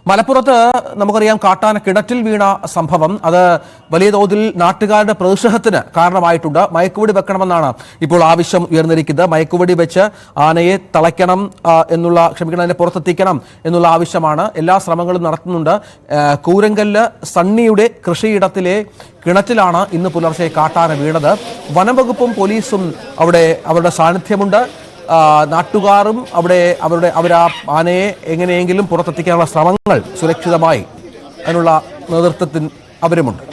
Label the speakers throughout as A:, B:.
A: മലപ്പുറത്ത് നമുക്കറിയാം കാട്ടാന കിണറ്റിൽ വീണ സംഭവം അത് വലിയ തോതിൽ നാട്ടുകാരുടെ പ്രതിഷേധത്തിന് കാരണമായിട്ടുണ്ട്. മയക്കുവെടി വെക്കണമെന്നാണ് ഇപ്പോൾ ആവശ്യം ഉയർന്നിരിക്കുന്നത്. മയക്കുവെടി വെച്ച് ആനയെ തളയ്ക്കണം എന്നുള്ള അതിനെ പുറത്തെത്തിക്കണം എന്നുള്ള ആവശ്യമാണ്. എല്ലാ ശ്രമങ്ങളും നടത്തുന്നുണ്ട്. കൂരങ്കല്ല് സണ്ണിയുടെ കൃഷിയിടത്തിലെ കിണറ്റിലാണ് ഇന്ന് പുലർച്ചെ കാട്ടാന വീണത്. വനംവകുപ്പും പോലീസും അവിടെ അവരുടെ സാന്നിധ്യമുണ്ട്. നാട്ടുകാരും അവരാ ആനയെ എങ്ങനെയെങ്കിലും പുറത്തെത്തിക്കാനുള്ള ശ്രമങ്ങൾ സുരക്ഷിതമായി അതിനുള്ള നേതൃത്വത്തിൽ അവരുമുണ്ട്.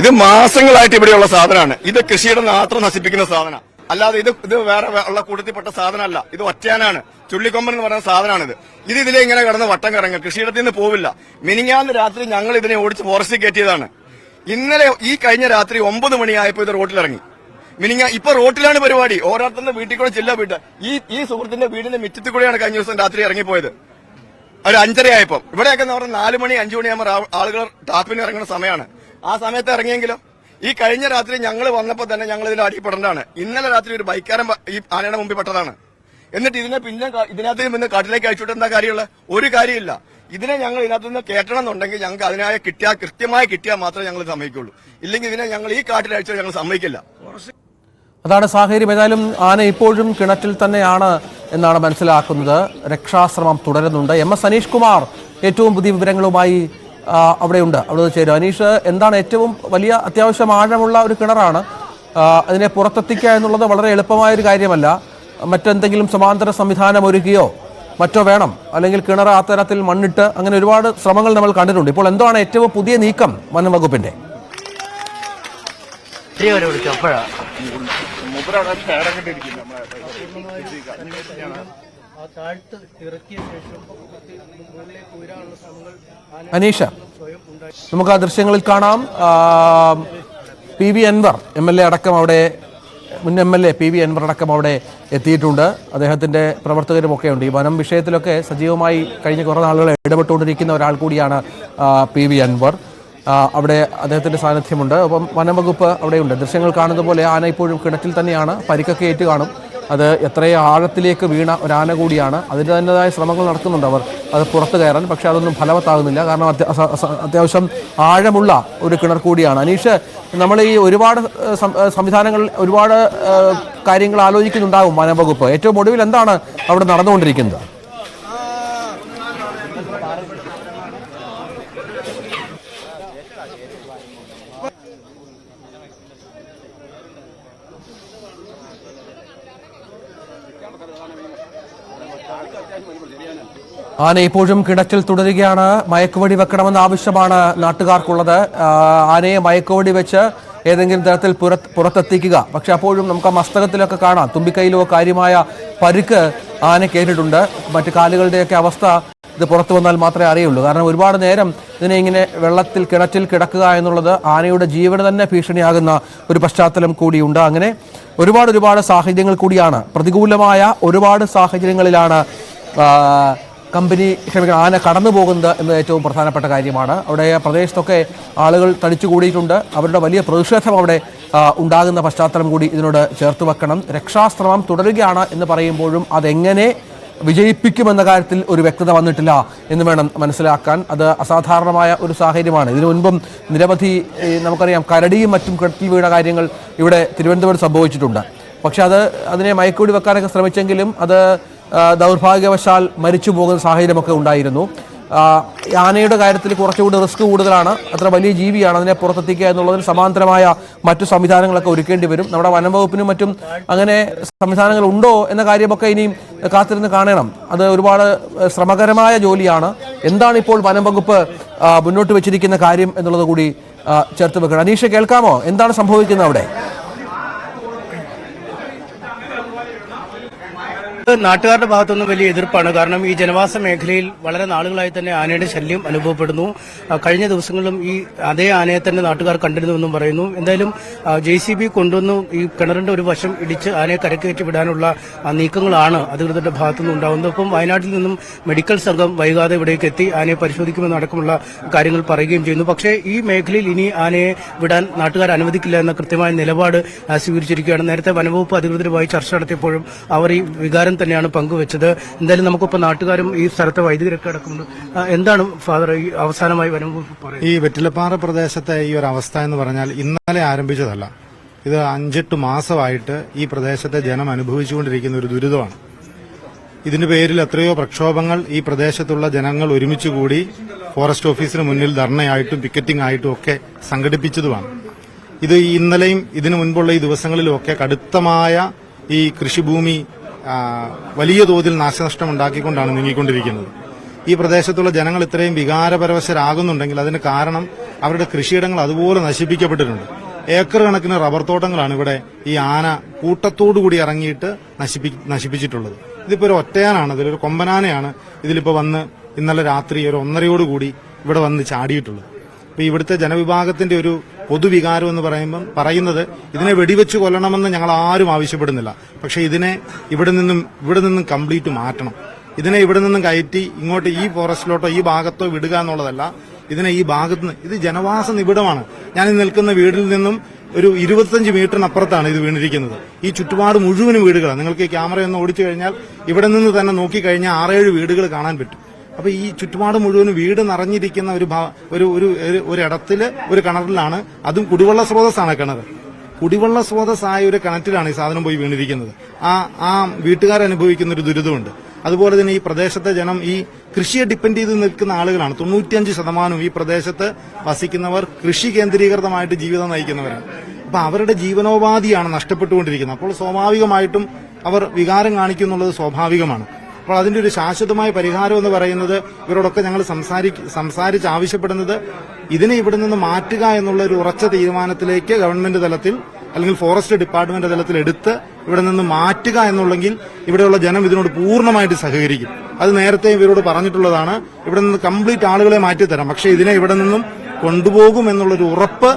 B: ഇത് മാസങ്ങളായിട്ട് ഇവിടെയുള്ള സാധനമാണ്. ഇത് കൃഷിയുടെ മാത്രം നശിപ്പിക്കുന്ന സാധനം, അല്ലാതെ ഇത് വേറെ ഉള്ള കൂട്ടത്തിൽപ്പെട്ട സാധനമല്ല. ഇത് ഒറ്റയാനാണ്, ചുള്ളിക്കൊമ്പൻ എന്ന് പറയുന്ന സാധനമാണിത്. ഇതിലെ ഇങ്ങനെ കിടന്ന് വട്ടം കറങ്ങും, കൃഷിയിടത്തിൽ നിന്ന് പോവില്ല. മിനിഞ്ഞാന്ന് രാത്രി ഞങ്ങൾ ഇതിനെ ഓടിച്ച് ഫോറസ്റ്റിൽ കയറ്റിയതാണ്. ഇന്നലെ ഈ കഴിഞ്ഞ രാത്രി 9 മണിയായപ്പോ ഇത് റോട്ടിലിറങ്ങി. ഇപ്പൊ റോട്ടിലാണ് പരിപാടി. ഓരോരുത്തരുടെ വീട്ടിൽ കൂടെ ചില്ല വീട്ട് ഈ സുഹൃത്തിന്റെ വീടിന്റെ മിറ്റത്തിൽ കൂടെയാണ് കഴിഞ്ഞ ദിവസം രാത്രി ഇറങ്ങിപ്പോയത്. ഒരു 5:30 ആയപ്പോ. ഇവിടെയൊക്കെ എന്ന് പറഞ്ഞാൽ 4 മണി 5 മണിയാകുമ്പോൾ ആളുകൾ ടാപ്പിന് ഇറങ്ങുന്ന സമയമാണ്. ആ സമയത്ത് ഇറങ്ങിയെങ്കിലോ ഈ കഴിഞ്ഞ രാത്രി ഞങ്ങൾ വന്നപ്പോ തന്നെ ഞങ്ങൾ ഇതിൽ അടിപ്പെടേണ്ടതാണ്. ഇന്നലെ രാത്രി ഒരു ബൈക്കാരൻ ഈ ആനയുടെ മുമ്പിൽ പെട്ടതാണ്. എന്നിട്ട് ഇതിനകത്ത് നിന്ന് കാട്ടിലേക്ക് അയച്ചുവിട്ട് എന്താ കാര്യമുള്ള ഒരു കാര്യമില്ല. ഇതിനെ ഞങ്ങൾ ഇതിനകത്ത് നിന്ന് കയറ്റണം എന്നുണ്ടെങ്കിൽ ഞങ്ങൾക്ക് അതിനായ കൃത്യമായി കിട്ടിയാൽ മാത്രമേ ഞങ്ങൾ സമ്മതിക്കുള്ളൂ. ഇല്ലെങ്കിൽ ഇതിനെ ഞങ്ങൾ ഈ കാട്ടിൽ അയച്ചാൽ ഞങ്ങൾ സമ്മതിക്കില്ല.
A: അതാണ് സാഹചര്യം. ഏതായാലും ആന ഇപ്പോഴും കിണറ്റിൽ തന്നെയാണ് എന്നാണ് മനസ്സിലാക്കുന്നത്. രക്ഷാശ്രമം തുടരുന്നുണ്ട്. MS അനീഷ് കുമാർ ഏറ്റവും പുതിയ വിവരങ്ങളുമായി അവിടെയുണ്ട്. അവിടെ ചേരും. അനീഷ്, എന്താണ് ഏറ്റവും വലിയ അത്യാവശ്യം ആഴമുള്ള ഒരു കിണറാണ്. അതിനെ പുറത്തെത്തിക്കുക എന്നുള്ളത് വളരെ എളുപ്പമായ ഒരു കാര്യമല്ല. മറ്റെന്തെങ്കിലും സമാന്തര സംവിധാനം ഒരുക്കുകയോ മറ്റോ വേണം, അല്ലെങ്കിൽ കിണർ ആ തരത്തിൽ മണ്ണിട്ട് അങ്ങനെ ഒരുപാട് ശ്രമങ്ങൾ നമ്മൾ കണ്ടിട്ടുണ്ട്. ഇപ്പോൾ എന്താണ് ഏറ്റവും പുതിയ നീക്കം വനം വകുപ്പിന്റെ? അനീഷ, നമുക്ക് ആ ദൃശ്യങ്ങളിൽ കാണാം. PV അൻവർ MLA അടക്കം അവിടെ, മുൻ MLA PV അൻവർ അടക്കം അവിടെ എത്തിയിട്ടുണ്ട്. അദ്ദേഹത്തിന്റെ പ്രവർത്തകരുമൊക്കെ ഉണ്ട്. ഈ വനം വിഷയത്തിലൊക്കെ സജീവമായി കഴിഞ്ഞ കുറേ നാളുകൾ ഇടപെട്ടുകൊണ്ടിരിക്കുന്ന ഒരാൾ കൂടിയാണ് PV അൻവർ. അവിടെ അദ്ദേഹത്തിന്റെ സാന്നിധ്യമുണ്ട്. അപ്പം വനംവകുപ്പ് അവിടെയുണ്ട്. ദൃശ്യങ്ങൾ കാണുന്ന പോലെ ആന ഇപ്പോഴും കിണറ്റിൽ തന്നെയാണ്. പരിക്കൊക്കെ ഏറ്റു കാണും. അത് എത്രയോ ആഴത്തിലേക്ക് വീണ ഒരാന കൂടിയാണ്. അതിൻ്റെ തൻ്റെതായ ശ്രമങ്ങൾ നടത്തുന്നുണ്ട് അവർ അത് പുറത്തു കയറാൻ. പക്ഷേ അതൊന്നും ഫലവത്താകുന്നില്ല. കാരണം അത്യാവശ്യം ആഴമുള്ള ഒരു കിണർ കൂടിയാണ്. അനീഷ്, നമ്മൾ ഈ ഒരുപാട് സംവിധാനങ്ങൾ, ഒരുപാട് കാര്യങ്ങൾ ആലോചിക്കുന്നുണ്ടാകും വനംവകുപ്പ്. ഏറ്റവും ഒടുവിൽ എന്താണ് അവിടെ നടന്നുകൊണ്ടിരിക്കുന്നത്? ആന ഇപ്പോഴും കിണറ്റിൽ തുടരുകയാണ്. മയക്കുവെടി വെക്കണമെന്ന ആവശ്യമാണ് നാട്ടുകാർക്കുള്ളത്. ആനയെ മയക്കുവെടി വെച്ച് ഏതെങ്കിലും തരത്തിൽ പുറത്തെത്തിക്കുക. പക്ഷെ അപ്പോഴും നമുക്ക് ആ മസ്തകത്തിലൊക്കെ കാണാം, തുമ്പിക്കൈയിലോ കാര്യമായ പരിക്ക് ആനക്കേറ്റിട്ടുണ്ട്. മറ്റു കാലുകളുടെയൊക്കെ അവസ്ഥ ഇത് പുറത്തു വന്നാൽ മാത്രമേ അറിയുള്ളൂ. കാരണം ഒരുപാട് നേരം ഇതിനെ ഇങ്ങനെ വെള്ളത്തിൽ കിണറ്റിൽ കിടക്കുക എന്നുള്ളത് ആനയുടെ ജീവന് തന്നെ ഭീഷണിയാകുന്ന ഒരു പശ്ചാത്തലം കൂടിയുണ്ട്. അങ്ങനെ ഒരുപാട് സാഹചര്യങ്ങൾ കൂടിയാണ്, പ്രതികൂലമായ ഒരുപാട് സാഹചര്യങ്ങളിലാണ് ആന കടന്നു പോകുന്നത് എന്നത് ഏറ്റവും പ്രധാനപ്പെട്ട കാര്യമാണ്. അവിടെ പ്രദേശത്തൊക്കെ ആളുകൾ തടിച്ചുകൂടിയിട്ടുണ്ട്. അവരുടെ വലിയ പ്രതിഷേധം അവിടെ ഉണ്ടാകുന്ന പശ്ചാത്തലം കൂടി ഇതിനോട് ചേർത്ത് വെക്കണം. രക്ഷാശ്രമം തുടരുകയാണ് എന്ന് പറയുമ്പോഴും അതെങ്ങനെ വിജയിപ്പിക്കുമെന്ന കാര്യത്തിൽ ഒരു വ്യക്തത വന്നിട്ടില്ല എന്ന് വേണം മനസ്സിലാക്കാൻ. അത് അസാധാരണമായ ഒരു സാഹചര്യമാണ്. ഇതിനു മുൻപും നിരവധി നമുക്കറിയാം കരടിയും മറ്റും കിണറ്റിൽ വീണ കാര്യങ്ങൾ ഇവിടെ തിരുവനന്തപുരം സംഭവിച്ചിട്ടുണ്ട്. പക്ഷെ അതിനെ മയക്കുവെടി വെക്കാനൊക്കെ ശ്രമിച്ചെങ്കിലും അത് ദൗർഭാഗ്യവശാൽ മരിച്ചു പോകുന്ന സാഹചര്യമൊക്കെ ഉണ്ടായിരുന്നു. ആനയുടെ കാര്യത്തിൽ കുറച്ചുകൂടി റിസ്ക് കൂടുതലാണ്. അത്ര വലിയ ജീവിയാണ്. അതിനെ പുറത്തെത്തിക്കുക എന്നുള്ളതിന് സമാന്തരമായ മറ്റു സംവിധാനങ്ങളൊക്കെ ഒരുക്കേണ്ടി വരും. നമ്മുടെ വനം വകുപ്പിനും മറ്റും അങ്ങനെ സംവിധാനങ്ങൾ ഉണ്ടോ എന്ന കാര്യമൊക്കെ ഇനിയും കാത്തിരുന്ന് കാണണം. അത് ഒരുപാട് ശ്രമകരമായ ജോലിയാണ്. എന്താണ് ഇപ്പോൾ വനം വകുപ്പ് മുന്നോട്ട് വെച്ചിരിക്കുന്ന കാര്യം എന്നുള്ളത് കൂടി ചേർത്ത് വെക്കണം. അനീഷ, കേൾക്കാമോ? എന്താണ് സംഭവിക്കുന്നത് അവിടെ?
C: നാട്ടുകാരുടെ ഭാഗത്തുനിന്ന് വലിയ എതിർപ്പാണ്. കാരണം ഈ ജനവാസ മേഖലയിൽ വളരെ നാളുകളായി തന്നെ ആനയുടെ ശല്യം അനുഭവപ്പെടുന്നു. കഴിഞ്ഞ ദിവസങ്ങളിലും ഈ അതേ ആനയെ തന്നെ നാട്ടുകാർ കണ്ടിരുന്നുവെന്നും പറയുന്നു. എന്തായാലും JCB കൊണ്ടുവന്നു ഈ കിണറിന്റെ ഒരു വശം ഇടിച്ച് ആനയെ കരക്കയറ്റി വിടാനുള്ള നീക്കങ്ങളാണ് അധികൃതരുടെ ഭാഗത്തുനിന്ന് ഉണ്ടാകുന്നത്. ഒപ്പം വയനാട്ടിൽ നിന്നും മെഡിക്കൽ സംഘം വൈകാതെ ഇവിടേക്ക് എത്തി ആനയെ പരിശോധിക്കുമെന്നടക്കമുള്ള കാര്യങ്ങൾ പറയുകയും ചെയ്യുന്നു. പക്ഷേ ഈ മേഖലയിൽ ഇനി ആനയെ വിടാൻ നാട്ടുകാർ അനുവദിക്കില്ല എന്ന കൃത്യമായ നിലപാട് സ്വീകരിച്ചിരിക്കുകയാണ്. നേരത്തെ വനംവകുപ്പ് അധികൃതരുമായി ചർച്ച നടത്തിയപ്പോഴും അവർ ഈ വികാരം തന്നെയാണ് പങ്കുവച്ചത്. എന്തായാലും നമുക്കിപ്പോൾ നാട്ടുകാരും ഈ സ്ഥലത്തെ വൈദികരൊക്കെ അടക്കമുണ്ട്. എന്താണ് ഫാദർ ഈ അവസാനമായി വനംവകുപ്പ് പറയുന്നത്?
D: ഈ വെറ്റിലപ്പാറ പ്രദേശത്തെ ഈ ഒരു അവസ്ഥ എന്ന് പറഞ്ഞാൽ ഇന്നലെ ആരംഭിച്ചതല്ല. ഇത് 5-8 മാസമായിട്ട് ഈ പ്രദേശത്തെ ജനം അനുഭവിച്ചുകൊണ്ടിരിക്കുന്ന ഒരു ദുരിതമാണ്. ഇതിന്റെ പേരിൽ എത്രയോ പ്രക്ഷോഭങ്ങൾ ഈ പ്രദേശത്തുള്ള ജനങ്ങൾ ഒരുമിച്ചുകൂടി ഫോറസ്റ്റ് ഓഫീസിന് മുന്നിൽ ധർണയായിട്ടും പിക്കറ്റിംഗ് ആയിട്ടും ഒക്കെ സംഘടിപ്പിച്ചതുമാണ്. ഇത് ഇന്നലെയും ഇതിനു മുൻപുള്ള ഈ ദിവസങ്ങളിലും ഒക്കെ കടുത്തമായ ഈ കൃഷിഭൂമി വലിയ തോതിൽ നാശനഷ്ടം ഉണ്ടാക്കിക്കൊണ്ടാണ് നീങ്ങിക്കൊണ്ടിരിക്കുന്നത്. ഈ പ്രദേശത്തുള്ള ജനങ്ങൾ ഇത്രയും വികാരപരവശരാകുന്നുണ്ടെങ്കിൽ അതിന് കാരണം അവരുടെ കൃഷിയിടങ്ങൾ അതുപോലെ നശിപ്പിക്കപ്പെട്ടിട്ടുണ്ട്. ഏക്കർ കണക്കിന് റബ്ബർ തോട്ടങ്ങളാണ് ഇവിടെ ഈ ആന കൂട്ടത്തോടുകൂടി ഇറങ്ങിയിട്ട് നശിപ്പിച്ചിട്ടുള്ളത്. ഇതിപ്പോ ഒരു ഒറ്റയാനാണ്, ഇതിലൊരു കൊമ്പനാനയാണ് ഇതിലിപ്പോ വന്ന് ഇന്നലെ രാത്രി ഒരു 1:30 ഇവിടെ വന്ന് ചാടിയിട്ടുള്ളത്. അപ്പൊ ഇവിടുത്തെ ജനവിഭാഗത്തിന്റെ ഒരു പൊതുവികാരം എന്ന് പറയുന്നത് ഇതിനെ വെടിവെച്ച് കൊല്ലണമെന്ന് ഞങ്ങൾ ആരും ആവശ്യപ്പെടുന്നില്ല. പക്ഷെ ഇതിനെ ഇവിടെ നിന്നും കംപ്ലീറ്റ് മാറ്റണം. ഇതിനെ ഇവിടെ നിന്നും കയറ്റി ഇങ്ങോട്ട് ഈ ഫോറസ്റ്റിലോട്ടോ ഈ ഭാഗത്തോ വിടുക എന്നുള്ളതല്ല. ഇതിനെ ഈ ഭാഗത്ത് നിന്ന്, ഇത് ജനവാസ നിബിഡമാണ്. ഞാൻ നിൽക്കുന്ന വീടിൽ നിന്നും ഒരു 25 മീറ്ററിനപ്പുറത്താണ് ഇത് വീണിരിക്കുന്നത്. ഈ ചുറ്റുപാട് മുഴുവനും വീടുകളാണ്. നിങ്ങൾക്ക് ഈ ക്യാമറയൊന്ന് ഓടിച്ചു കഴിഞ്ഞാൽ ഇവിടെ നിന്ന് തന്നെ നോക്കിക്കഴിഞ്ഞാൽ 6-7 വീടുകൾ കാണാൻ പറ്റും. അപ്പൊ ഈ ചുറ്റുപാട് മുഴുവനും വീട് നിറഞ്ഞിരിക്കുന്ന ഒരു ഇടത്തില് ഒരു കിണറിലാണ്, അതും കുടിവെള്ള സ്രോതസ്സാണ് കിണർ. കുടിവെള്ള സ്രോതസ്സായ ഒരു കിണറ്റിലാണ് ഈ സാധനം പോയി വീണിരിക്കുന്നത്. ആ വീട്ടുകാരനുഭവിക്കുന്ന ഒരു ദുരിതമുണ്ട്. അതുപോലെ തന്നെ ഈ പ്രദേശത്തെ ജനം ഈ കൃഷിയെ ഡിപ്പെൻഡ് ചെയ്ത് നിൽക്കുന്ന ആളുകളാണ്. 95% ഈ പ്രദേശത്ത് വസിക്കുന്നവർ കൃഷി കേന്ദ്രീകൃതമായിട്ട് ജീവിതം നയിക്കുന്നവരാണ്. അപ്പൊ അവരുടെ ജീവനോപാധിയാണ് നഷ്ടപ്പെട്ടുകൊണ്ടിരിക്കുന്നത്. അപ്പോൾ സ്വാഭാവികമായിട്ടും അവർ വികാരം കാണിക്കുന്നുള്ളത് സ്വാഭാവികമാണ്. അപ്പോൾ അതിന്റെ ഒരു ശാശ്വതമായ പരിഹാരം എന്ന് പറയുന്നത് ഇവരോടൊക്കെ ഞങ്ങൾ സംസാരിച്ച് ആവശ്യപ്പെടുന്നത് ഇതിനെ ഇവിടെ നിന്ന് മാറ്റുക എന്നുള്ള ഒരു ഉറച്ച തീരുമാനത്തിലേക്ക് ഗവൺമെന്റ് തലത്തിൽ അല്ലെങ്കിൽ ഫോറസ്റ്റ് ഡിപ്പാർട്ട്മെന്റ് തലത്തിൽ എടുത്ത് ഇവിടെ നിന്ന് മാറ്റുക എന്നുള്ളെങ്കിൽ ഇവിടെയുള്ള ജനം ഇതിനോട് പൂർണ്ണമായിട്ട് സഹകരിക്കും. അത് നേരത്തെ ഇവരോട് പറഞ്ഞിട്ടുള്ളതാണ്. ഇവിടെ നിന്ന് കംപ്ലീറ്റ് ആളുകളെ മാറ്റിത്തരാം, പക്ഷേ ഇതിനെ ഇവിടെ നിന്നും കൊണ്ടുപോകും എന്നുള്ളൊരു ഉറപ്പ്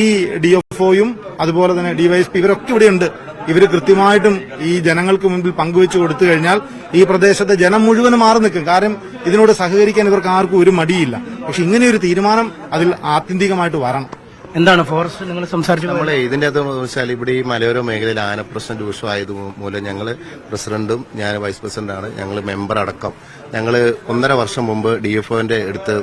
D: ഈ DFOയും അതുപോലെ തന്നെ DYSP ഇവരൊക്കെ ഇവിടെയുണ്ട്. ഇവര് കൃത്യമായിട്ടും ഈ ജനങ്ങൾക്ക് മുമ്പിൽ പങ്കുവെച്ചു കൊടുത്തു കഴിഞ്ഞാൽ ഈ പ്രദേശത്തെ ജനം മുഴുവനും മാറി നിൽക്കും. കാരണം ഇതിനോട് സഹകരിക്കാൻ ഇവർക്ക് ആർക്കും ഒരു മടിയില്ല. പക്ഷെ ഇങ്ങനെയൊരു തീരുമാനം അതിൽ ആത്യന്തികമായിട്ട് വരണം.
C: എന്താണ് ഫോറസ്റ്റ് നിങ്ങൾ സംസാരിച്ചു?
E: നമ്മളെ ഇതിന്റെ അകത്ത് വെച്ചാൽ ഇവിടെ ഈ മലയോര മേഖലയിൽ ആനപ്രശ്നം രൂക്ഷമായത് മൂലം ഞങ്ങൾ പ്രസിഡന്റും ഞാൻ വൈസ് പ്രസിഡന്റാണ്, ഞങ്ങൾ മെമ്പർ അടക്കം ഞങ്ങൾ 1.5 വർഷം മുമ്പ് DFOന്റെ അടുത്ത്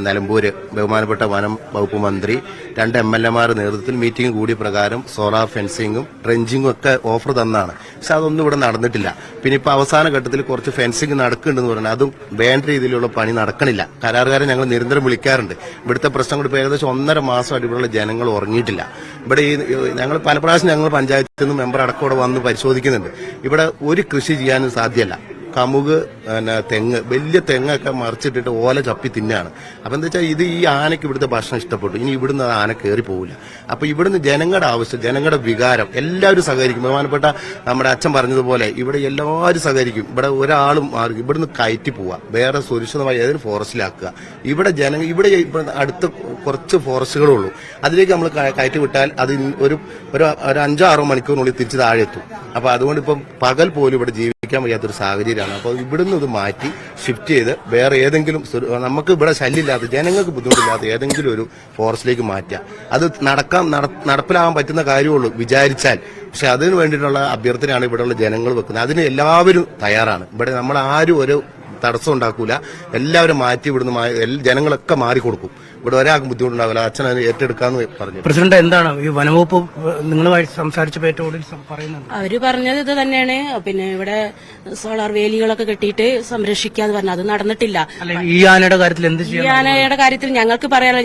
E: നിലമ്പൂര് ബഹുമാനപ്പെട്ട വനം വകുപ്പ് മന്ത്രി 2 MLA നേതൃത്വത്തിൽ മീറ്റിംഗ് കൂടിയ പ്രകാരം സോളാർ ഫെൻസിങ്ങും ട്രെഞ്ചിങ്ങും ഒക്കെ ഓഫർ തന്നാണ്. പക്ഷെ അതൊന്നും ഇവിടെ നടന്നിട്ടില്ല. പിന്നെ ഇപ്പൊ അവസാന ഘട്ടത്തിൽ കുറച്ച് ഫെൻസിങ് നടക്കുന്നുണ്ടെന്ന് പറഞ്ഞാൽ അതും വേണ്ട രീതിയിലുള്ള പണി നടക്കണില്ല. കരാറുകാരെ ഞങ്ങൾ നിരന്തരം വിളിക്കാറുണ്ട്. ഇവിടുത്തെ പ്രശ്നം കൂടി ഇപ്പൊ ഏകദേശം 1.5 മാസമായിട്ട് ഇവിടെയുള്ള ജനങ്ങൾ ഉറങ്ങിയിട്ടില്ല. ഇവിടെ ഈ ഞങ്ങൾ പല പ്രാവശ്യം ഞങ്ങൾ പഞ്ചായത്തിൽ നിന്ന് മെമ്പർ അടക്കം ഇവിടെ വന്ന് പരിശോധിക്കുന്നുണ്ട്. ഇവിടെ ഒരു കൃഷി ചെയ്യാനും സാധ്യമല്ല. കമുക്, തെങ്ങ്, വലിയ തെങ്ങൊക്കെ മറിച്ചിട്ടിട്ട് ഓല ചപ്പി തിന്നാണ്. അപ്പൊ എന്താ വെച്ചാൽ ഇത് ഈ ആനയ്ക്ക് ഇവിടുത്തെ ഭക്ഷണം ഇഷ്ടപ്പെട്ടു. ഇനി ഇവിടുന്ന് ആന കയറി പോവില്ല. അപ്പൊ ഇവിടുന്ന് ജനങ്ങളുടെ ആവശ്യം, ജനങ്ങളുടെ വികാരം എല്ലാവരും സഹകരിക്കും. ബഹുമാനപ്പെട്ട നമ്മുടെ അച്ഛൻ പറഞ്ഞതുപോലെ ഇവിടെ എല്ലാവരും സഹകരിക്കും. ഇവിടെ ഒരാളും മാറി ഇവിടുന്ന് കയറ്റി പോവുക, വേറെ സുരക്ഷിതമായി ഏതൊരു ഫോറസ്റ്റിലാക്കുക. ഇവിടെ ഇവിടെ അടുത്ത് കുറച്ച് ഫോറസ്റ്റുകളുള്ളൂ. അതിലേക്ക് നമ്മൾ കയറ്റി വിട്ടാൽ അത് ഒരു 5-6 മണിക്കൂറിനുള്ളിൽ തിരിച്ച് താഴെ എത്തും. അപ്പൊ അതുകൊണ്ട് ഇപ്പം പകൽ പോലും ഇവിടെ ജീവിക്കാൻ വയ്യാത്തൊരു സാഹചര്യമാണ്. അപ്പോൾ ഇവിടുന്ന് ഇത് മാറ്റി ഷിഫ്റ്റ് ചെയ്ത് വേറെ ഏതെങ്കിലും നമുക്ക് ഇവിടെ ശല്യമില്ലാത്ത ജനങ്ങൾക്ക് ബുദ്ധിമുട്ടില്ലാത്ത ഏതെങ്കിലും ഒരു ഫോറസ്റ്റിലേക്ക് മാറ്റുക. അത് നടപ്പിലാവാൻ പറ്റുന്ന കാര്യമുള്ളൂ വിചാരിച്ചാൽ. പക്ഷെ അതിന് വേണ്ടിയിട്ടുള്ള അഭ്യർത്ഥനയാണ് ഇവിടെയുള്ള ജനങ്ങൾ വെക്കുന്നത്. അതിന് എല്ലാവരും തയ്യാറാണ്. ഇവിടെ നമ്മൾ ആരും ഒരു തടസ്സം ഉണ്ടാക്കൂല. എല്ലാവരും മാറ്റി ഇവിടുന്ന് ജനങ്ങളൊക്കെ മാറിക്കൊടുക്കും. ഇവിടെ ഒരാൾക്കും ബുദ്ധിമുട്ടുണ്ടാവില്ല. അച്ഛൻ അത് ഏറ്റെടുക്കാന്ന് പറഞ്ഞു.
C: പ്രസിഡന്റ്, എന്താണ് ഈ വനംവകുപ്പ് നിങ്ങളുമായി സംസാരിച്ചപ്പോൾ ഏറ്റവും കൂടുതൽ പറയുന്നത്?
F: അവര് പറഞ്ഞത് ഇത് തന്നെയാണ്. പിന്നെ ഇവിടെ സോളാർ വേലികളൊക്കെ കെട്ടിയിട്ട് സംരക്ഷിക്കാന്ന് പറഞ്ഞു. അത് നടന്നിട്ടില്ല.
C: ഈ ആനയുടെ കാര്യത്തിൽ എന്ത് ചെയ്യും?
F: ഈ ആനയുടെ കാര്യത്തിൽ ഞങ്ങൾക്ക് പറയാനുള്ള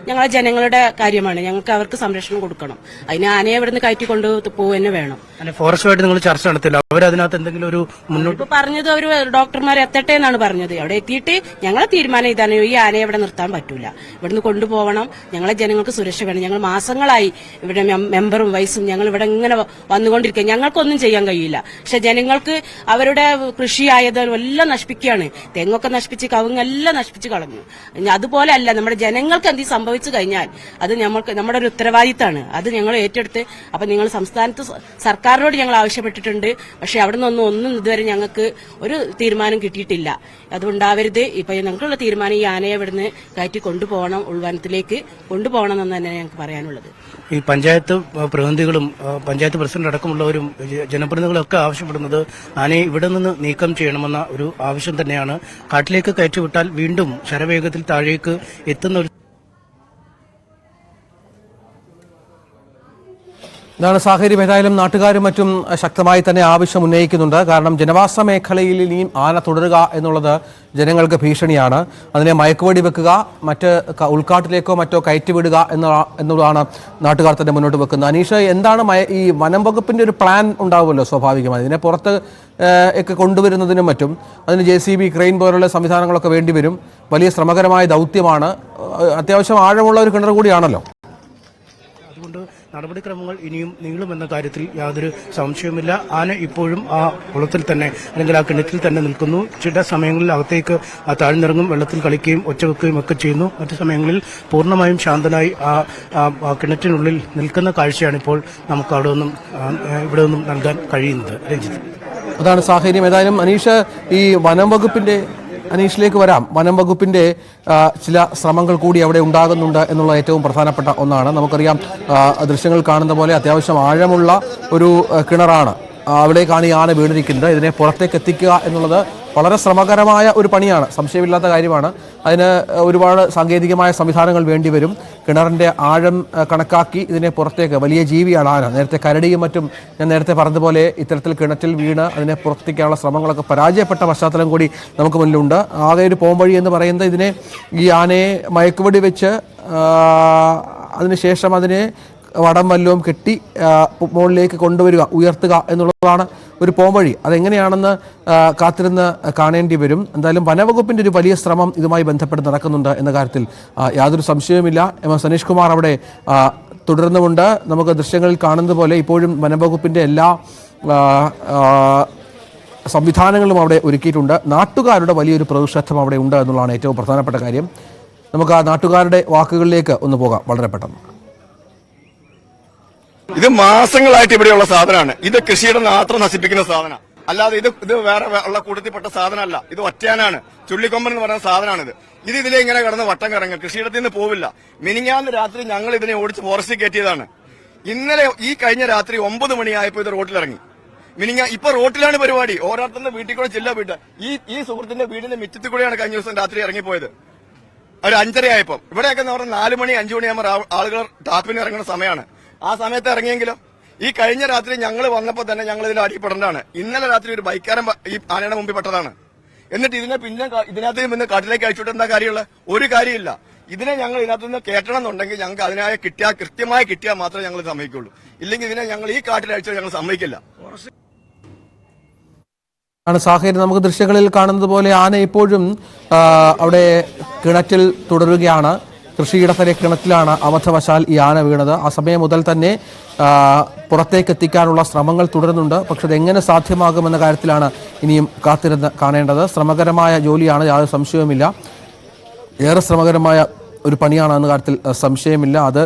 F: ഞങ്ങളെ ജനങ്ങളുടെ കാര്യമാണ്. ഞങ്ങൾക്ക് അവർക്ക് സംരക്ഷണം കൊടുക്കണം. അതിന് ആനയെ ഇവിടുന്ന് കയറ്റി കൊണ്ട് പോവുക വേണം.
C: ഫോറസ്റ്റുമായിട്ട് നിങ്ങൾ ചർച്ച നടത്തില്ല? അവരതിനകത്ത് എന്തെങ്കിലും ഒരു മുന്നോട്ട്
F: പറഞ്ഞത് അവര് ഡോക്ടർമാരെ എത്തട്ടെ എന്നാണ് പറഞ്ഞത്. അവിടെ എത്തിയിട്ട് ഞങ്ങളെ തീരുമാനം ഇതാണ്, ഈ ആനയെ ഇവിടെ നിർത്താൻ പറ്റൂല, ഇവിടുന്ന് കൊണ്ടുപോകണം. ഞങ്ങളെ ജനങ്ങൾക്ക് സുരക്ഷ വേണം. ഞങ്ങൾ മാസങ്ങളായി ഇവിടെ മെമ്പറും വൈസും ഞങ്ങൾ ഇവിടെ ഇങ്ങനെ വന്നുകൊണ്ടിരിക്കുക. ഞങ്ങൾക്കൊന്നും ചെയ്യാൻ കഴിയില്ല. പക്ഷെ ജനങ്ങൾക്ക് അവരുടെ കൃഷിയായതും എല്ലാം നശിപ്പിക്കുകയാണ്. തെങ്ങൊക്കെ നശിപ്പിച്ച്, കവുങ്ങെല്ലാം നശിപ്പിച്ച് കളഞ്ഞു. അതുപോലെ അല്ല, നമ്മുടെ ജനങ്ങൾക്ക് എന്ത് സംഭവിച്ചു കഴിഞ്ഞാൽ അത് നമ്മുടെ ഒരു ഉത്തരവാദിത്തമാണ്. അത് ഞങ്ങൾ ഏറ്റെടുത്ത് അപ്പൊ നിങ്ങൾ സംസ്ഥാനത്ത് സർക്കാരിനോട് ഞങ്ങൾ ആവശ്യപ്പെട്ടിട്ടുണ്ട്. പക്ഷെ അവിടെ നിന്നൊന്നും ഇതുവരെ ഞങ്ങൾക്ക് ഒരു തീരുമാനം കിട്ടിയിട്ടില്ല. അതുണ്ടാവരുത്. ഇപ്പൊ ഞങ്ങൾക്കുള്ള തീരുമാനം ഈ ആനയെ ഇവിടുന്ന് കയറ്റി കൊണ്ടുപോകും. കൊണ്ടുപോകണം, ഉൾവനത്തിലേക്ക് കൊണ്ടുപോകണം എന്ന് തന്നെ ഞങ്ങൾക്ക് പറയാനുള്ളത്.
C: ഈ പഞ്ചായത്ത് പ്രതിനിധികളും പഞ്ചായത്ത് പ്രസിഡന്റ് അടക്കമുള്ളവരും ജനപ്രതിനിധികളും ഒക്കെ ആവശ്യപ്പെടുന്നത് ആനയെ ഇവിടെ നിന്ന് നീക്കം ചെയ്യണമെന്ന ഒരു ആവശ്യം തന്നെയാണ്. കാട്ടിലേക്ക് കയറ്റിവിട്ടാൽ വീണ്ടും ശരവേഗത്തിൽ താഴേക്ക് എത്തുന്ന ഒരു
A: ഇതാണ് സാഹചര്യം. ഏതായാലും നാട്ടുകാരും മറ്റും ശക്തമായി തന്നെ ആവശ്യം ഉന്നയിക്കുന്നുണ്ട്. കാരണം ജനവാസ മേഖലയിൽ ഇനിയും ആന തുടരുക എന്നുള്ളത് ജനങ്ങൾക്ക് ഭീഷണിയാണ്. അതിനെ മയക്കുവെടി വെക്കുക, മറ്റ് ഉൾക്കാട്ടിലേക്കോ മറ്റോ കയറ്റിവിടുക എന്നുള്ളതാണ് നാട്ടുകാർ തന്നെ മുന്നോട്ട് വെക്കുന്നത്. അനീഷ്, എന്താണ് ഈ വനം വകുപ്പിന്റെ ഒരു പ്ലാൻ ഉണ്ടാവുമല്ലോ സ്വാഭാവികമായി. ഇതിനെ പുറത്ത് ഒക്കെ കൊണ്ടുവരുന്നതിനും മറ്റും അതിന് JCB, ക്രെയിൻ പോലുള്ള സംവിധാനങ്ങളൊക്കെ വേണ്ടിവരും. വലിയ ശ്രമകരമായ ദൗത്യമാണ്. അത്യാവശ്യം ആഴമുള്ള ഒരു കിണർ കൂടിയാണല്ലോ.
C: അതുകൊണ്ട് നടപടിക്രമങ്ങൾ ഇനിയും നീളുമെന്ന കാര്യത്തിൽ യാതൊരു സംശയവുമില്ല. ആന ഇപ്പോഴും ആ കുളത്തിൽ തന്നെ അല്ലെങ്കിൽ ആ കിണറ്റിൽ തന്നെ നിൽക്കുന്നു. ചില സമയങ്ങളിൽ അകത്തേക്ക് താഴ്ന്നിറങ്ങും, വെള്ളത്തിൽ കളിക്കുകയും ഒച്ചവെക്കുകയും ഒക്കെ ചെയ്യുന്നു. മറ്റു സമയങ്ങളിൽ പൂർണ്ണമായും ശാന്തനായി ആ കിണറ്റിനുള്ളിൽ നിൽക്കുന്ന കാഴ്ചയാണ് ഇപ്പോൾ നമുക്ക് ഇവിടെ നിന്നും നൽകാൻ കഴിയുന്നത്. രഞ്ജിത്ത്,
A: അതാണ് സാഹചര്യം. ഏതായാലും അനീഷ്, ഈ വനം വകുപ്പിന്റെ അനീഷിലേക്ക് വരാം. വനം വകുപ്പിന്റെ ചില ശ്രമങ്ങൾ കൂടി അവിടെ ഉണ്ടാകുന്നുണ്ട് എന്നുള്ള ഏറ്റവും പ്രധാനപ്പെട്ട ഒന്നാണ്. നമുക്കറിയാം, ദൃശ്യങ്ങൾ കാണുന്ന പോലെ അത്യാവശ്യം ആഴമുള്ള ഒരു കിണറാണ്. അവിടേക്കാണ് ഈ ആന വീണിരിക്കുന്നത്. ഇതിനെ പുറത്തേക്ക് എത്തിക്കുക എന്നുള്ളത് വളരെ ശ്രമകരമായ ഒരു പണിയാണ്, സംശയമില്ലാത്ത കാര്യമാണ്. അതിന് ഒരുപാട് സാങ്കേതികമായ സംവിധാനങ്ങൾ വേണ്ടിവരും. കിണറിൻ്റെ ആഴം കണക്കാക്കി ഇതിനെ പുറത്തേക്ക്, വലിയ ജീവിയാണ് ആന. നേരത്തെ കരടിയും മറ്റും ഞാൻ നേരത്തെ പറഞ്ഞതുപോലെ ഇത്തരത്തിൽ കിണറ്റിൽ വീണ് അതിനെ പുറത്തേക്കാനുള്ള ശ്രമങ്ങളൊക്കെ പരാജയപ്പെട്ട പശ്ചാത്തലം കൂടി നമുക്ക് മുന്നിലുണ്ട്. ആകെ ഒരു പോംവഴി എന്ന് പറയുന്നത് ഈ ആനയെ മയക്കുവെടി വെച്ച് അതിനുശേഷം അതിനെ വടം വല്ലവും കെട്ടി മുകളിലേക്ക് കൊണ്ടുവരിക, ഉയർത്തുക എന്നുള്ളതാണ് ഒരു പോംവഴി. അതെങ്ങനെയാണെന്ന് കാത്തിരുന്ന് കാണേണ്ടി വരും. എന്തായാലും വനവകുപ്പിൻ്റെ ഒരു വലിയ ശ്രമം ഇതുമായി ബന്ധപ്പെട്ട് നടക്കുന്നുണ്ട് എന്ന കാര്യത്തിൽ യാതൊരു സംശയവുമില്ല. സനീഷ് കുമാർ അവിടെ തുടർന്നുമുണ്ട്. നമുക്ക് ദൃശ്യങ്ങളിൽ കാണുന്നത് പോലെ ഇപ്പോഴും വനവകുപ്പിൻ്റെ എല്ലാ സംവിധാനങ്ങളും അവിടെ ഒരുക്കിയിട്ടുണ്ട്. നാട്ടുകാരുടെ വലിയൊരു പ്രതിഷേധം അവിടെ ഉണ്ട് എന്നുള്ളതാണ് ഏറ്റവും പ്രധാനപ്പെട്ട കാര്യം. നമുക്ക് ആ നാട്ടുകാരുടെ വാക്കുകളിലേക്ക് ഒന്ന് പോകാം വളരെ പെട്ടെന്ന്.
B: ഇത് മാസങ്ങളായിട്ട് ഇവിടെയുള്ള സാധനമാണ്. ഇത് കൃഷിയുടെ മാത്രം നശിപ്പിക്കുന്ന സാധനം, അല്ലാതെ ഇത് വേറെ ഉള്ള കൂട്ടത്തിൽപ്പെട്ട സാധനമല്ല. ഇത് ഒറ്റയാനാണ്, ചുള്ളിക്കൊമ്പൻ എന്ന് പറയുന്ന സാധനമാണിത്. ഇതിലെ ഇങ്ങനെ കിടന്ന് വട്ടം കറങ്ങും, കൃഷിയിടത്തിൽ നിന്ന് പോവില്ല. മിനിഞ്ഞാന്ന് രാത്രി ഞങ്ങൾ ഇതിനെ ഓടിച്ച് ഫോറസ്റ്റിൽ കയറ്റിയതാണ്. ഇന്നലെ ഈ കഴിഞ്ഞ രാത്രി 9 മണിയായപ്പോൾ ഇത് റോട്ടിലിറങ്ങി. ഇപ്പൊ റോട്ടിലാണ് പരിപാടി. ഓരോരുത്തരുടെ വീട്ടിൽ കൂടെ ചില്ല വീട്ട്. ഈ സുഹൃത്തിന്റെ വീടിന്റെ മിറ്റത്തിൽ കൂടെയാണ് കഴിഞ്ഞ ദിവസം രാത്രി ഇറങ്ങിപ്പോയത്. ഒരു 5:30 ആയപ്പോൾ. ഇവിടെയൊക്കെ എന്ന് പറഞ്ഞാൽ 4 മണി 5 മണിയാകുമ്പോൾ ആളുകൾ ടാപ്പിന് ഇറങ്ങുന്ന സമയമാണ്. ആ സമയത്ത് ഇറങ്ങിയെങ്കിലോ ഈ കഴിഞ്ഞ രാത്രി ഞങ്ങൾ വന്നപ്പോൾ തന്നെ ഞങ്ങൾ ഇതിൽ അടിപ്പെടേണ്ടതാണ്. ഇന്നലെ രാത്രി ഒരു ബൈക്കാരൻ ഈ ആനയുടെ മുമ്പിൽ പെട്ടതാണ്. എന്നിട്ട് ഇതിനകത്ത് പിന്നെ കാട്ടിലേക്ക് അയച്ചുവിട്ട് എന്താ കാര്യമുള്ള ഒരു കാര്യമില്ല. ഇതിനെ ഞങ്ങൾ ഇതിനകത്ത് നിന്ന് കേട്ടണം എന്നുണ്ടെങ്കിൽ ഞങ്ങൾക്ക് അതിനായ കൃത്യമായി കിട്ടിയാൽ മാത്രമേ ഞങ്ങൾ സമ്മതിക്കുള്ളൂ. ഇല്ലെങ്കിൽ ഇതിനെ ഞങ്ങൾ ഈ കാട്ടിൽ അയച്ചാൽ ഞങ്ങൾ സമ്മതിക്കില്ല.
A: ആണ് സാഹചര്യം. നമുക്ക് ദൃശ്യങ്ങളിൽ കാണുന്നത് പോലെ ആന ഇപ്പോഴും അവിടെ കിണറ്റിൽ തുടരുകയാണ്. കൃഷിയിടത്തിലെ കിണറ്റിലാണ് അബദ്ധവശാൽ ഈ ആന വീണത്. ആ സമയം മുതൽ തന്നെ പുറത്തേക്ക് എത്തിക്കാനുള്ള ശ്രമങ്ങൾ തുടരുന്നുണ്ട്. പക്ഷെ അതെങ്ങനെ സാധ്യമാകുമെന്ന കാര്യത്തിലാണ് ഇനിയും കാത്തിരുന്ന് കാണേണ്ടത്. ശ്രമകരമായ ജോലിയാണ്, യാതൊരു സംശയവുമില്ല. ഏറെ ശ്രമകരമായ ഒരു പണിയാണ് എന്ന കാര്യത്തിൽ സംശയമില്ല. അത്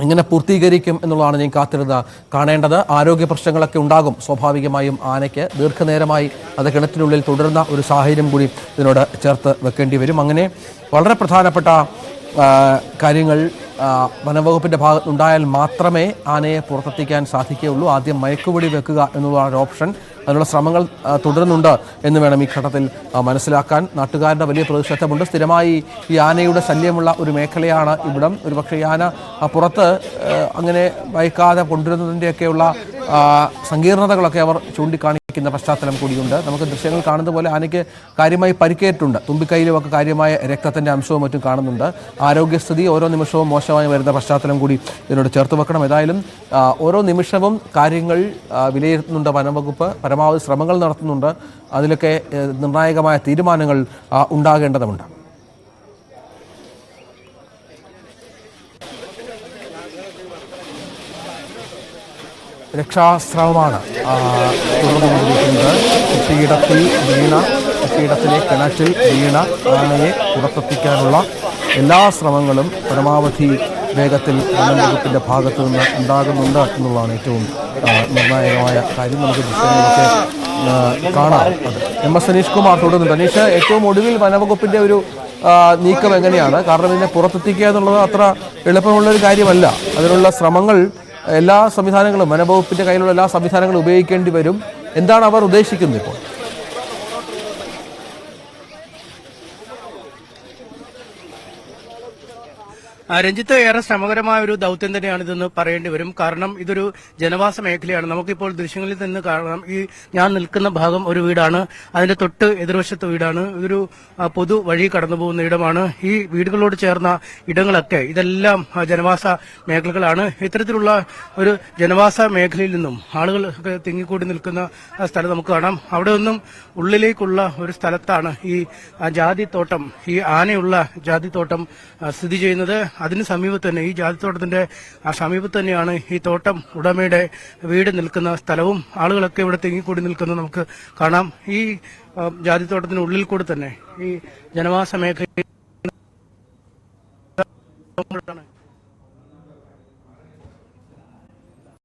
A: എങ്ങനെ പൂർത്തീകരിക്കും എന്നുള്ളതാണ് ഞാൻ കാത്തിരുന്ന് കാണേണ്ടത്. ആരോഗ്യ പ്രശ്നങ്ങളൊക്കെ ഉണ്ടാകും സ്വാഭാവികമായും ആനയ്ക്ക്. ദീർഘനേരമായി അത് കിണറ്റിനുള്ളിൽ തുടരുന്ന ഒരു സാഹചര്യം കൂടി ഇതിനോട് ചേർത്ത് വെക്കേണ്ടി വരും. അങ്ങനെ വളരെ പ്രധാനപ്പെട്ട കാര്യങ്ങൾ വനംവകുപ്പിൻ്റെ ഭാഗത്തുണ്ടായാൽ മാത്രമേ ആനയെ പുറത്തെത്തിക്കാൻ സാധിക്കുകയുള്ളൂ. ആദ്യം മയക്കുവെടി വെക്കുക എന്നുള്ളതാണ് ഒരു ഓപ്ഷൻ. അതിനുള്ള ശ്രമങ്ങൾ തുടരുന്നുണ്ട് എന്ന് വേണം ഈ ഘട്ടത്തിൽ മനസ്സിലാക്കാൻ. നാട്ടുകാരുടെ വലിയ പ്രതിഷേധമുണ്ട്. സ്ഥിരമായി ഈ ആനയുടെ ശല്യമുള്ള ഒരു മേഖലയാണ് ഇവിടം. ഒരുപക്ഷെ ഈ ആന പുറത്ത് അങ്ങനെ വയ്ക്കാതെ കൊണ്ടുവരുന്നതിൻ്റെയൊക്കെയുള്ള സങ്കീർണതകളൊക്കെ അവർ ചൂണ്ടിക്കാണിക്കുന്ന പശ്ചാത്തലം കൂടിയുണ്ട്. നമുക്ക് ദൃശ്യങ്ങൾ കാണുന്ന പോലെ ആനയ്ക്ക് കാര്യമായി പരിക്കേറ്റിട്ടുണ്ട്. തുമ്പിക്കൈയിലുമൊക്കെ കാര്യമായ രക്തത്തിൻ്റെ അംശവും മറ്റും കാണുന്നുണ്ട്. ആരോഗ്യസ്ഥിതി ഓരോ നിമിഷവും മോശമായി വരുന്ന പശ്ചാത്തലം കൂടി ഇതിനോട് ചേർത്ത് വെക്കണം. ഏതായാലും ഓരോ നിമിഷവും കാര്യങ്ങൾ വിലയിരുത്തുന്നുണ്ട് വനംവകുപ്പ്. പരമാവധി ശ്രമങ്ങൾ നടത്തുന്നുണ്ട്. അതിലൊക്കെ നിർണായകമായ തീരുമാനങ്ങൾ ഉണ്ടാകേണ്ടതുണ്ട്. രക്ഷാശ്രമമാണ് തുടർന്നുകൊണ്ടിരിക്കുന്നത്. കൃഷിയിടത്തിലെ കിണറ്റിൽ വീണ ആനയെ പുറത്തെത്തിക്കാനുള്ള എല്ലാ ശ്രമങ്ങളും പരമാവധി വേഗത്തിൽ വനംവകുപ്പിൻ്റെ ഭാഗത്തു നിന്ന് ഉണ്ടാകുന്നുണ്ട് എന്നുള്ളതാണ് ഏറ്റവും നിർണായകമായ കാര്യം. നമുക്ക് ദൃശ്യങ്ങളൊക്കെ കാണാം. അത് സനീഷ് കുമാർ തുടരുന്നുണ്ട്. അനീഷ്, ഏറ്റവും ഒടുവിൽ വനംവകുപ്പിൻ്റെ ഒരു നീക്കം എങ്ങനെയാണ്? കാരണം ഇതിനെ പുറത്തെത്തിക്കുക എന്നുള്ളത് അത്ര എളുപ്പമുള്ളൊരു കാര്യമല്ല. അതിനുള്ള ശ്രമങ്ങൾ എല്ലാ സംവിധാനങ്ങളും, വനംവകുപ്പിന്റെ കയ്യിലുള്ള എല്ലാ സംവിധാനങ്ങളും ഉപയോഗിക്കേണ്ടി വരും. എന്താണ് അവർ ഉദ്ദേശിക്കുന്നത് ഇപ്പോൾ?
C: രഞ്ജിത്ത്, ഏറെ ശ്രമകരമായ ഒരു ദൌത്യം തന്നെയാണിതെന്ന് പറയേണ്ടി വരും. കാരണം ഇതൊരു ജനവാസ മേഖലയാണ്. നമുക്കിപ്പോൾ ദൃശ്യങ്ങളിൽ തന്നെ കാണാം, ഈ ഞാൻ നിൽക്കുന്ന ഭാഗം ഒരു വീടാണ്, അതിന്റെ തൊട്ട് എതിർവശത്ത് വീടാണ്. ഇതൊരു പൊതു വഴി കടന്നു പോകുന്ന ഇടമാണ്. ഈ വീടുകളോട് ചേർന്ന ഇടങ്ങളൊക്കെ ഇതെല്ലാം ജനവാസ മേഖലകളാണ്. ഇത്തരത്തിലുള്ള ഒരു ജനവാസ മേഖലയിൽ നിന്നും ആളുകൾ തിങ്ങിക്കൂടി നിൽക്കുന്ന സ്ഥലം നമുക്ക് കാണാം. അവിടെ ഒന്നും ഉള്ളിലേക്കുള്ള ഒരു സ്ഥലത്താണ് ഈ ജാതിത്തോട്ടം, ഈ ആനയുള്ള ജാതിത്തോട്ടം സ്ഥിതി ചെയ്യുന്നത്. അതിന് സമീപത്ത് തന്നെ, ഈ ജാതിത്തോട്ടത്തിന്റെ സമീപത്ത് തന്നെയാണ് ഈ തോട്ടം ഉടമയുടെ വീട് നിൽക്കുന്ന സ്ഥലവും. ആളുകളൊക്കെ ഇവിടെ തിങ്ങിക്കൂടി നിൽക്കുന്നത് നമുക്ക് കാണാം. ഈ ജാതിത്തോട്ടത്തിന് ഉള്ളിൽ കൂടി തന്നെ ഈ ജനവാസ മേഖലയിൽ